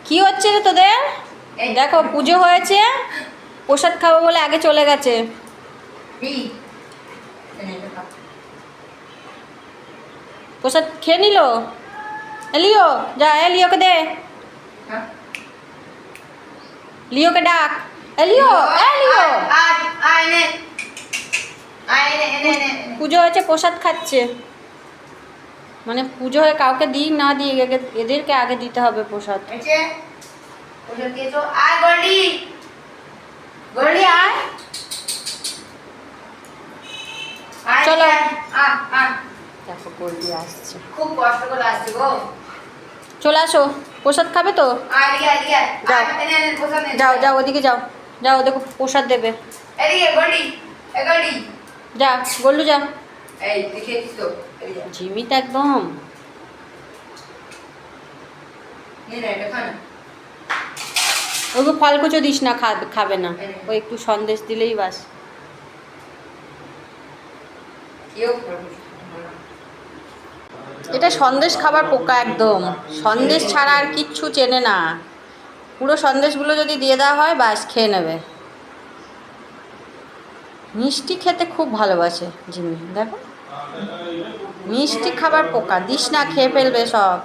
কি হচ্ছে রে তোদের? দেখো পুজো হয়েছে, প্রসাদ খাবো বলে আগে চলে গেছে। প্রসাদ খেয়ে নিল। লিও যা, লিওকে দে, লিওকে ডাক। লিও, লিও পুজো হয়েছে, প্রসাদ খাচ্ছে। মানে পুজো হয়ে কাউকে দিই না দিই, এদেরকে আগে দিতে হবে প্রসাদ। চলো দেখো গোল্ডি আসছে, খুব কষ্ট করে আসছে গো। চলে আসো, প্রসাদ খাবে তো? যাও যাও ওদিকে যাও, যাও দেখো প্রসাদ দেবে। যা গোল্ডু যা। জিমিত একদম ওকে ফল কুচো দিস না, খাবে না, ও একটু সন্দেশ দিলেই বাস। এটা সন্দেশ খাবার পোকা একদম, সন্দেশ ছাড়া আর কিচ্ছু চেনে না। পুরো সন্দেশগুলো যদি দিয়ে দেওয়া হয় বাস খেয়ে নেবে। মিষ্টি খেতে খুব ভালোবাসে জিমি, দেখো মিষ্টি খাবার পোকা, দিস না খেয়ে ফেলবে সব।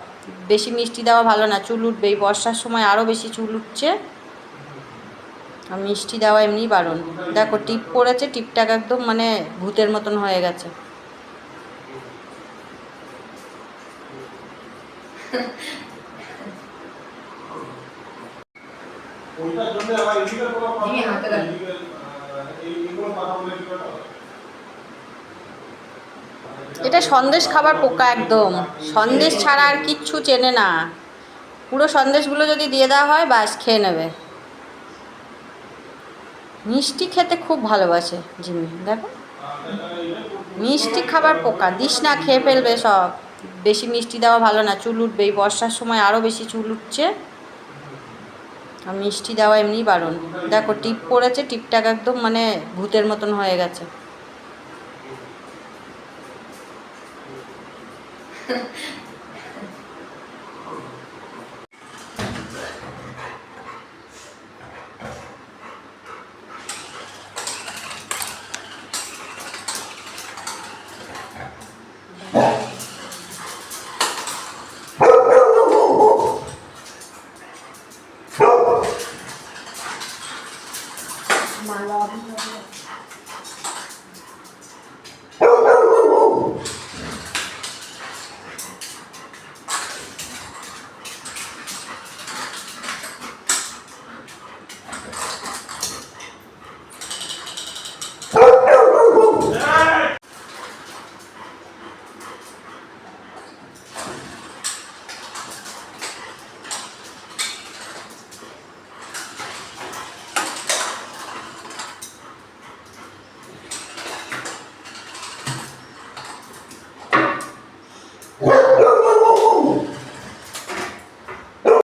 বেশি মিষ্টি দেওয়া ভালো না, চুল উঠবে, এই বর্ষার সময় আরও বেশি চুল উঠছে। আর মিষ্টি দেওয়া এমনি বারণ। দেখো টিপ পড়েছে, টিপটাক একদম মানে ভূতের মতন হয়ে গেছে। এটা সন্দেশ খাবার পোকা একদম, সন্দেশ ছাড়া আর কিচ্ছু চেনে না। পুরো সন্দেশগুলো যদি দিয়ে দেওয়া হয় বাস খেয়ে নেবে। মিষ্টি খেতে খুব ভালোবাসে জিমি, দেখো মিষ্টি খাবার পোকা, দিস না খেয়ে ফেলবে সব। বেশি মিষ্টি দেওয়া ভালো না, চুল উঠবে, এই বর্ষার সময় আরও বেশি চুল উঠছে। আর মিষ্টি দেওয়া এমনি বারণ। দেখো টিপ পড়েছে, টিপটাক একদম মানে ভূতের মতন হয়ে গেছে। মালা